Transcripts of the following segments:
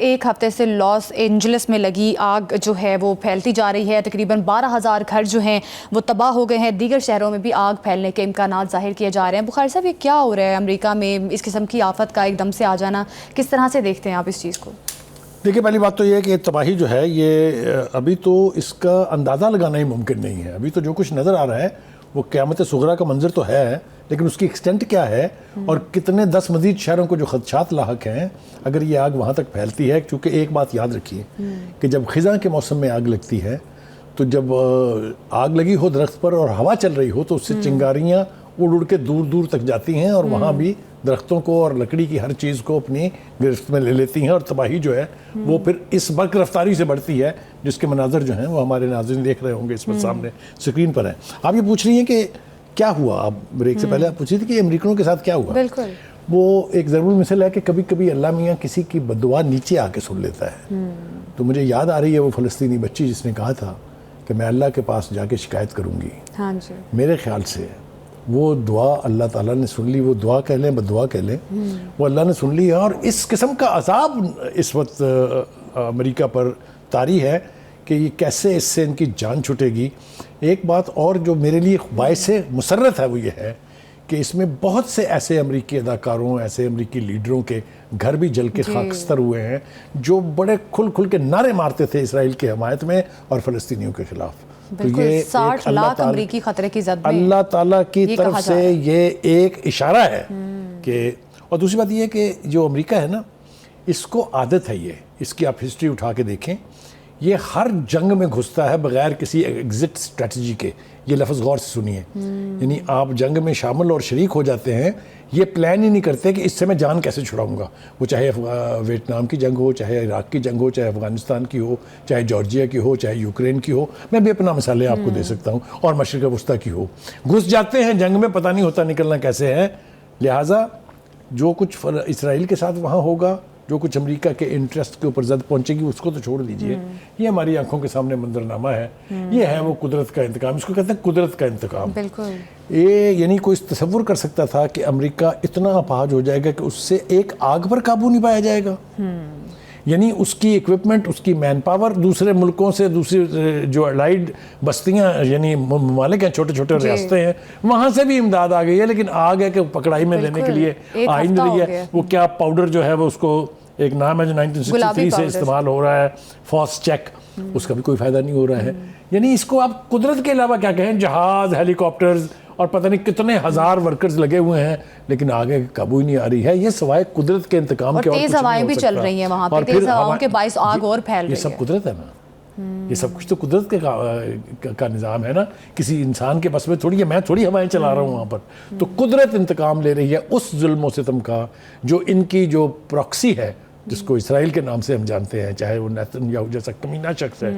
ایک ہفتے سے لاس اینجلس میں لگی آگ جو ہے وہ پھیلتی جا رہی ہے. تقریباً 12,000 گھر جو ہیں وہ تباہ ہو گئے ہیں. دیگر شہروں میں بھی آگ پھیلنے کے امکانات ظاہر کیے جا رہے ہیں. بخاری صاحب، یہ کیا ہو رہا ہے امریکہ میں؟ اس قسم کی آفت کا ایک دم سے آ جانا، کس طرح سے دیکھتے ہیں آپ اس چیز کو؟ دیکھیے، پہلی بات تو یہ ہے کہ تباہی جو ہے یہ ابھی تو اس کا اندازہ لگانا ہی ممکن نہیں ہے. ابھی تو جو کچھ نظر آ رہا ہے وہ قیامت صغریٰ کا منظر تو ہے، لیکن اس کی ایکسٹینٹ کیا ہے اور کتنے 10 مزید شہروں کو جو خدشات لاحق ہیں اگر یہ آگ وہاں تک پھیلتی ہے. کیونکہ ایک بات یاد رکھیے کہ جب خزاں کے موسم میں آگ لگتی ہے تو جب آگ لگی ہو درخت پر اور ہوا چل رہی ہو تو اس سے چنگاریاں اڑ کے دور دور تک جاتی ہیں اور وہاں بھی درختوں کو اور لکڑی کی ہر چیز کو اپنی گرفت میں لے لیتی ہیں، اور تباہی جو ہے وہ پھر اس برق رفتاری سے بڑھتی ہے جس کے مناظر جو ہیں وہ ہمارے ناظرین دیکھ رہے ہوں گے اس وقت سامنے اسکرین پر ہیں. آپ یہ پوچھ رہی ہیں کہ کیا ہوا؟ آپ بریک سے پہلے آپ پوچھ رہی تھی کہ امریکنوں کے ساتھ کیا ہوا. بالکل وہ ایک ضرور مثل ہے کہ کبھی کبھی اللہ میاں کسی کی بددعا نیچے آ کے سن لیتا ہے. تو مجھے یاد آ رہی ہے وہ فلسطینی بچی جس نے کہا تھا کہ میں اللہ کے پاس جا کے شکایت کروں گی. ہاں جی، میرے میرے خیال سے وہ دعا اللہ تعالیٰ نے سن لی. وہ دعا کہہ لیں بد دعا کہہ لیں، وہ اللہ نے سن لی ہے. اور اس قسم کا عذاب اس وقت امریکہ پر طاری ہے کہ یہ کیسے اس سے ان کی جان چھٹے گی. ایک بات اور جو میرے لیے باعث مسرت ہے وہ یہ ہے کہ اس میں بہت سے ایسے امریکی اداکاروں، ایسے امریکی لیڈروں کے گھر بھی جل کے خاکستر ہوئے ہیں جو بڑے کھل کھل کے نعرے مارتے تھے اسرائیل کی حمایت میں اور فلسطینیوں کے خلاف. بالکل 60 لاکھ امریکی خطرے کی زد میں اللہ تعالیٰ کی طرف سے یہ ایک اشارہ ہے کہ. اور دوسری بات یہ ہے کہ جو امریکہ ہے نا، اس کو عادت ہے، یہ اس کی آپ ہسٹری اٹھا کے دیکھیں، یہ ہر جنگ میں گھستا ہے بغیر کسی ایگزٹ اسٹریٹجی کے. یہ لفظ غور سے سنیے، یعنی آپ جنگ میں شامل اور شریک ہو جاتے ہیں، یہ پلان ہی نہیں کرتے کہ اس سے میں جان کیسے چھڑاؤں گا. وہ چاہے ویتنام کی جنگ ہو، چاہے عراق کی جنگ ہو، چاہے افغانستان کی ہو، چاہے جارجیا کی ہو، چاہے یوکرین کی ہو. میں بھی اپنا مثالیں آپ کو دے سکتا ہوں. اور مشرق وسطیٰ کی ہو. گھس جاتے ہیں جنگ میں، پتہ نہیں ہوتا نکلنا کیسے ہے. لہٰذا جو کچھ اسرائیل کے ساتھ وہاں ہوگا، جو کچھ امریکہ کے انٹرسٹ کے اوپر زد پہنچے گی، اس کو تو چھوڑ دیجئے. یہ ہماری آنکھوں کے سامنے منظرنامہ ہے. یہ ہے وہ قدرت کا انتقام. اس کو کہتے ہیں قدرت کا انتقام. بالکل. یہ یعنی کوئی تصور کر سکتا تھا کہ امریکہ اتنا اپاہج ہو جائے گا کہ اس سے ایک آگ پر قابو نہیں پایا جائے گا؟ یعنی اس کی ایکوپمنٹ، اس کی مین پاور دوسرے ملکوں سے، دوسری جو الائیڈ بستیاں یعنی ممالک ہیں، چھوٹے چھوٹے ریاستیں ہیں، وہاں سے بھی امداد آ گئی ہے، لیکن آگ ہے کہ پکڑائی میں لینے کے لیے آ ہی نہیں رہی ہے. وہ کیا پاؤڈر جو ہے وہ اس کو ایک نام ہے جو 1963 سے استعمال ہو رہا ہے، فاسٹ چیک، اس کا بھی کوئی فائدہ نہیں ہو رہا ہے. یعنی اس کو آپ قدرت کے علاوہ کیا کہیں، جہاز، ہیلی کاپٹرز اور پتہ نہیں کتنے ہزار ورکرز لگے ہوئے ہیں، لیکن آگے قابو ہی نہیں آ رہی ہے. یہ سوائے قدرت کے انتقام کے اور تیز ہوائیں بھی چل رہی ہیں وہاں پہ، تیز ہواؤں کے باعث آگ اور پھیل رہی ہے. یہ سب قدرت ہے نا، یہ سب کچھ تو قدرت کا نظام ہے نا. کسی انسان کے بس میں تھوڑی ہے، میں تھوڑی ہوائیں چلا رہا ہوں وہاں پر. تو قدرت انتقام لے رہی ہے اس ظلم و ستم کا جو ان کی جو پراکسی ہے، جس کو اسرائیل کے نام سے ہم جانتے ہیں، چاہے وہ نیتن یاہو جیسا کمینہ شخص ہے.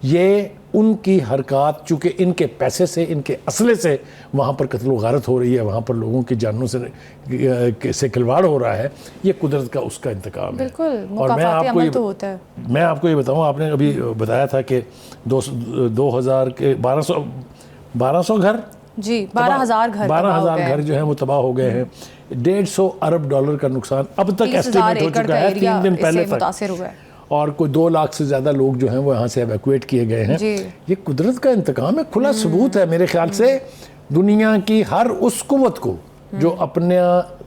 یہ ان کی حرکات چونکہ ان کے پیسے سے، ان کے اسلحے سے وہاں پر قتل و غارت ہو رہی ہے، وہاں پر لوگوں کی جانوں سے کھلواڑ ہو رہا ہے، یہ قدرت کا اس کا انتقام ہے. بالکل، مکافاتی عمل تو ہوتا ہے. میں آپ کو یہ بتاؤں، آپ نے ابھی بتایا تھا کہ 2000 کے 1200 گھر، جی 12,000 گھر جو ہیں وہ تباہ ہو گئے ہیں. $150 ارب کا نقصان اب تک ایسٹیمیٹ ہو چکا ہے 3 دن پہلے تک. اور کوئی 2 لاکھ سے زیادہ لوگ جو ہیں وہ یہاں سے ایویکویٹ کیے گئے ہیں. یہ قدرت کا انتقام ہے. کھلا ثبوت ہے میرے خیال سے دنیا کی ہر اس قوت کو جو اپنے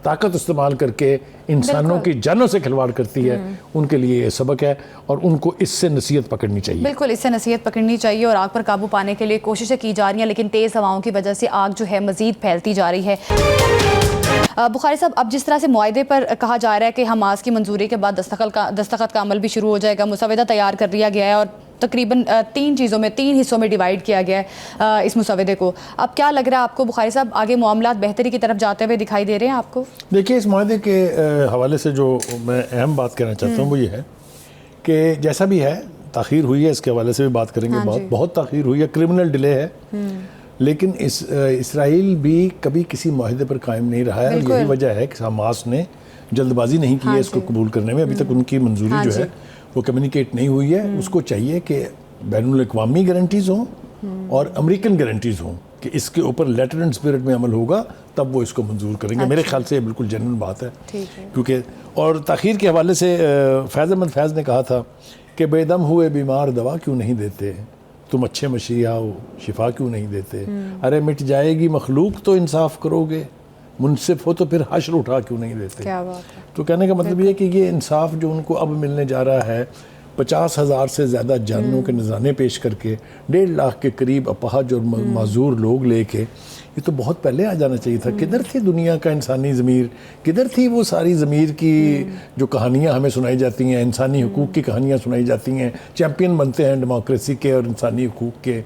طاقت استعمال کر کے انسانوں کی جانوں سے کھلواڑ کرتی ہے، ان کے لیے یہ سبق ہے اور ان کو اس سے نصیحت پکڑنی چاہیے. بالکل، اس سے نصیحت پکڑنی چاہیے اور آگ پر قابو پانے کے لیے کوششیں کی جا رہی ہیں، لیکن تیز ہواؤں کی وجہ سے آگ جو ہے مزید پھیلتی جا رہی ہے. بخاری صاحب، اب جس طرح سے معاہدے پر کہا جا رہا ہے کہ حماس کی منظوری کے بعد دستخط کا عمل بھی شروع ہو جائے گا، مسودہ تیار کر لیا گیا ہے اور تقریباً 3 حصوں میں ڈیوائیڈ کیا گیا ہے اس مسودے کو. اب کیا لگ رہا ہے آپ کو بخاری صاحب، آگے معاملات بہتری کی طرف جاتے ہوئے دکھائی دے رہے ہیں آپ کو؟ دیکھیے، اس معاہدے کے حوالے سے جو میں اہم بات کہنا چاہتا ہوں وہ یہ ہے کہ جیسا بھی ہے تاخیر ہوئی ہے، اس کے حوالے سے بھی بات کریں گے. بہت تاخیر ہوئی ہے، کرمنل ڈیلے ہے، لیکن اسرائیل بھی کبھی کسی معاہدے پر قائم نہیں رہا ہے. یہی وجہ ہے کہ حماس نے جلد بازی نہیں کی ہے اس کو قبول کرنے میں. ابھی تک ان کی منظوری جو ہے وہ کمیونیکیٹ نہیں ہوئی ہے. اس کو چاہیے کہ بین الاقوامی گارنٹیز ہوں اور امریکن گارنٹیز ہوں. کہ اس کے اوپر لیٹر اینڈ اسپرٹ میں عمل ہوگا تب وہ اس کو منظور کریں گے. میرے خیال سے یہ بالکل جنرل بات ہے. کیونکہ اور تاخیر کے حوالے سے فیض احمد فیض نے کہا تھا کہ بے دم ہوئے بیمار دوا کیوں نہیں دیتے, تم اچھے مشیع ہو شفا کیوں نہیں دیتے, ارے مٹ جائے گی مخلوق تو انصاف کرو گے, منصف ہو تو پھر حشر اٹھا کیوں نہیں دیتے. کیا بات ہے. تو کہنے کا مطلب یہ ہے کہ یہ انصاف جو ان کو اب ملنے جا رہا ہے 50,000 سے زیادہ جانوں کے نذرانے پیش کر کے 1.5 لاکھ کے قریب اپاہج اور معذور لوگ لے کے, یہ تو بہت پہلے آ جانا چاہیے تھا. کدھر تھی دنیا کا انسانی ضمیر, کدھر تھی وہ ساری ضمیر کی جو کہانیاں ہمیں سنائی جاتی ہیں, انسانی حقوق کی کہانیاں سنائی جاتی ہیں, چیمپئن بنتے ہیں ڈیموکریسی کے اور انسانی حقوق کے.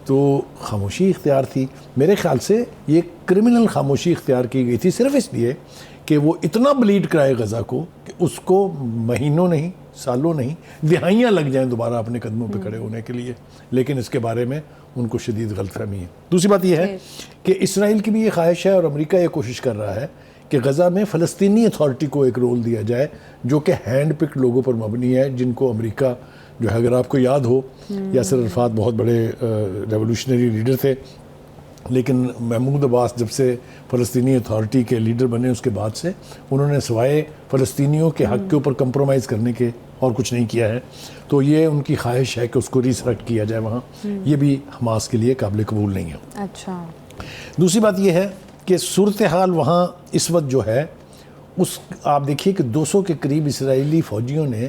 تو خاموشی اختیار تھی. میرے خیال سے یہ کرمنل خاموشی اختیار کی گئی تھی صرف اس لیے کہ وہ اتنا بلیڈ کرائے غزہ کو کہ اس کو مہینوں نہیں, سالوں نہیں, دہائیاں لگ جائیں دوبارہ اپنے قدموں پہ کھڑے ہونے کے لیے. لیکن اس کے بارے میں ان کو شدید غلط فہمی ہے. دوسری بات یہ ہے کہ اسرائیل کی بھی یہ خواہش ہے اور امریکہ یہ کوشش کر رہا ہے کہ غزہ میں فلسطینی اتھارٹی کو ایک رول دیا جائے جو کہ ہینڈ پک لوگوں پر مبنی ہے, جن کو امریکہ جو ہے, اگر آپ کو یاد ہو, یاسر عرفات بہت بڑے ریولوشنری لیڈر تھے, لیکن محمود عباس جب سے فلسطینی اتھارٹی کے لیڈر بنے اس کے بعد سے انہوں نے سوائے فلسطینیوں کے حق کے اوپر کمپرومائز کرنے کے اور کچھ نہیں کیا ہے. تو یہ ان کی خواہش ہے کہ اس کو ریسلیکٹ کیا جائے وہاں. یہ بھی حماس کے لیے قابل قبول نہیں ہے. اچھا. دوسری بات یہ ہے کہ صورتحال وہاں اس وقت جو ہے, اس آپ دیکھیے کہ 200 کے قریب اسرائیلی فوجیوں نے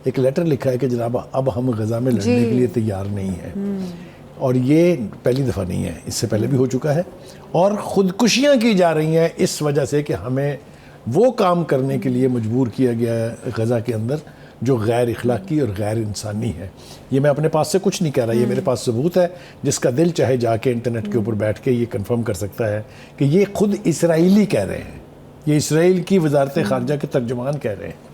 ایک لیٹر لکھا ہے کہ جناب اب ہم غزہ میں لڑنے کے لیے تیار نہیں ہیں. اور یہ پہلی دفعہ نہیں ہے, اس سے پہلے بھی ہو چکا ہے. اور خودکشیاں کی جا رہی ہیں اس وجہ سے کہ ہمیں وہ کام کرنے کے لیے مجبور کیا گیا ہے غزہ کے اندر جو غیر اخلاقی اور غیر انسانی ہے. یہ میں اپنے پاس سے کچھ نہیں کہہ رہا, یہ میرے پاس ثبوت ہے. جس کا دل چاہے جا کے انٹرنیٹ کے اوپر بیٹھ کے یہ کنفرم کر سکتا ہے کہ یہ خود اسرائیلی کہہ رہے ہیں, یہ اسرائیل کی وزارت خارجہ کے ترجمان کہہ رہے ہیں.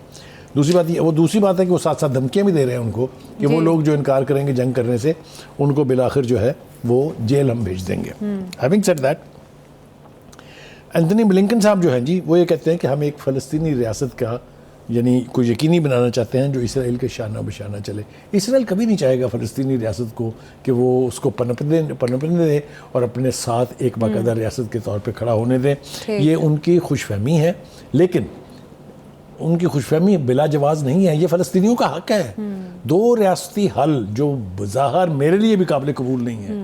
دوسری بات ہے کہ وہ ساتھ ساتھ دھمکیاں بھی دے رہے ہیں ان کو کہ وہ لوگ جو انکار کریں گے جنگ کرنے سے ان کو بالآخر جو ہے وہ جیل ہم بھیج دیں گے. Having said that, Anthony Blinken صاحب جو ہیں جی, وہ یہ کہتے ہیں کہ ہم ایک فلسطینی ریاست کا یعنی کوئی یقینی بنانا چاہتے ہیں جو اسرائیل کے شانہ بشانہ چلے. اسرائیل کبھی نہیں چاہے گا فلسطینی ریاست کو کہ وہ اس کو پنپنے دے اور اپنے ساتھ ایک باقاعدہ ریاست کے طور پہ کھڑا ہونے دے. یہ ان کی خوش فہمی ہے, لیکن ان کی خوش فہمی بلا جواز نہیں ہے, یہ فلسطینیوں کا حق ہے. 2 ریاستی حل جو بظاہر میرے لیے بھی قابل قبول نہیں ہے,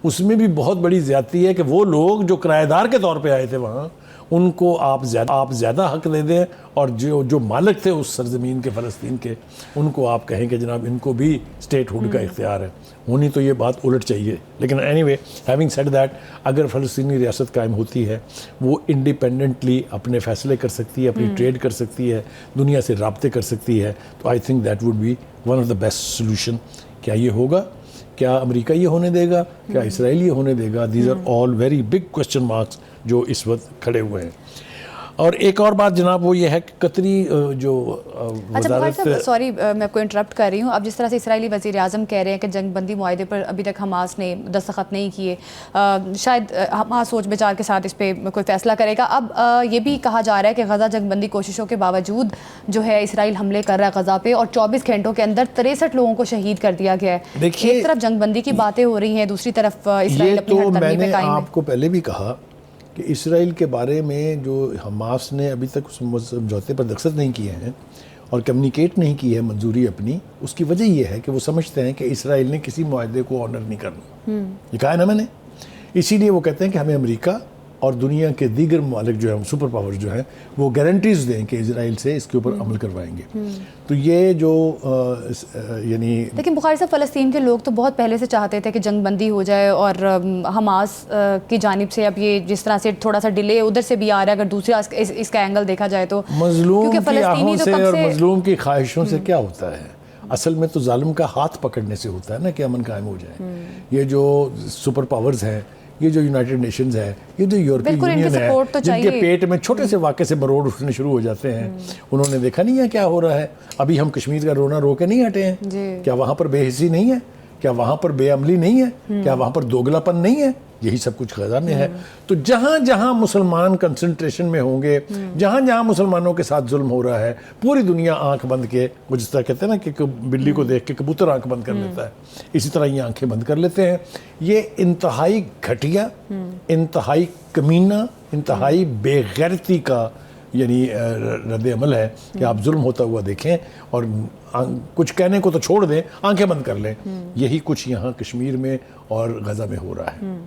اس میں بھی بہت بڑی زیادتی ہے کہ وہ لوگ جو کرایہ دار کے طور پہ آئے تھے وہاں ان کو آپ زیادہ حق دے دیں, اور جو مالک تھے اس سرزمین کے فلسطین کے ان کو آپ کہیں کہ جناب ان کو بھی اسٹیٹ ہوڈ کا اختیار ہے. ہونی تو یہ بات الٹ چاہیے. لیکن any way having said that, اگر فلسطینی ریاست قائم ہوتی ہے وہ انڈیپینڈنٹلی اپنے فیصلے کر سکتی ہے, اپنی ٹریڈ کر سکتی ہے, دنیا سے رابطے کر سکتی ہے. تو I think that would be one of the best solution. کیا یہ ہوگا؟ کیا امریکہ یہ ہونے دے گا؟ کیا اسرائیل یہ ہونے دے گا؟ These are all very big question marks جو اس وقت کھڑے ہوئے ہیں. اور ایک اور بات جناب وہ یہ ہے کہ قطری جو وزارت, سوری میں آپ کو انٹرپٹ کر رہی ہوں, اب جس طرح سے اسرائیلی وزیر اعظم کہہ رہے ہیں کہ جنگ بندی معاہدے پر ابھی تک حماس نے دستخط نہیں کیے, شاید حماس سوچ بچار کے ساتھ اس پہ کوئی فیصلہ کرے گا. اب یہ بھی کہا جا رہا ہے کہ غزہ جنگ بندی کوششوں کے باوجود جو ہے اسرائیل حملے کر رہا ہے غزہ پہ, اور 24 گھنٹوں کے اندر 63 لوگوں کو شہید کر دیا گیا ہے. ایک طرف جنگ بندی کی باتیں ہو رہی ہیں, دوسری طرف اسرائیل اپنی ہر ترمیم پہ قائم ہے. آپ کو پہلے بھی کہا کہ اسرائیل کے بارے میں جو حماس نے ابھی تک اس سمجھوتے پر دستخط نہیں کیے ہیں اور کمیونیکیٹ نہیں کی ہے منظوری اپنی, اس کی وجہ یہ ہے کہ وہ سمجھتے ہیں کہ اسرائیل نے کسی معاہدے کو آنر نہیں کرنا. یہ کہا ہے نا میں نے. اسی لیے وہ کہتے ہیں کہ ہمیں امریکہ اور دنیا کے دیگر ممالک جو ہیں سپر پاور جو ہیں وہ گارنٹیز دیں کہ اسرائیل سے اس کے اوپر عمل کروائیں گے. تو یہ جو یعنی لیکن بخاری صاحب فلسطین کے لوگ تو بہت پہلے سے چاہتے تھے کہ جنگ بندی ہو جائے, اور حماس کی جانب سے اب یہ جس طرح سے تھوڑا سا ڈیلے ادھر سے بھی آ رہا ہے, اگر دوسرا اس کا اینگل دیکھا جائے تو مظلوم کی آہوں سے اور مظلوم کی خواہشوں سے کیا ہوتا ہے. اصل میں تو ظالم کا ہاتھ پکڑنے سے ہوتا ہے نا کہ امن قائم ہو جائے. یہ جو سپر پاورز ہیں, یہ جو یونائٹڈ نیشنز ہے, یہ جو یورپی یونین ہے, جن کے پیٹ میں چھوٹے سے واقعے سے بروڑ اٹھنے شروع ہو جاتے ہیں, انہوں نے دیکھا نہیں ہے کیا ہو رہا ہے. ابھی ہم کشمیر کا رونا رو کے نہیں ہٹے ہیں. کیا وہاں پر بے حسی نہیں ہے؟ کیا وہاں پر بے عملی نہیں ہے؟ کیا وہاں پر دوگلاپن نہیں ہے؟ یہی سب کچھ غزہ میں ہے. تو جہاں جہاں مسلمان کنسنٹریشن میں ہوں گے, جہاں جہاں مسلمانوں کے ساتھ ظلم ہو رہا ہے, پوری دنیا آنکھ بند کے, وہ جس طرح کہتے ہیں نا کہ بلی کو دیکھ کے کبوتر آنکھ بند کر لیتا ہے, اسی طرح یہ آنکھیں بند کر لیتے ہیں. یہ انتہائی گھٹیا, انتہائی کمینہ, انتہائی بے غیرتی کا یعنی رد عمل ہے کہ آپ ظلم ہوتا ہوا دیکھیں اور کچھ کہنے کو تو چھوڑ دیں, آنکھیں بند کر لیں. یہی کچھ یہاں کشمیر میں اور غزہ میں ہو رہا ہے.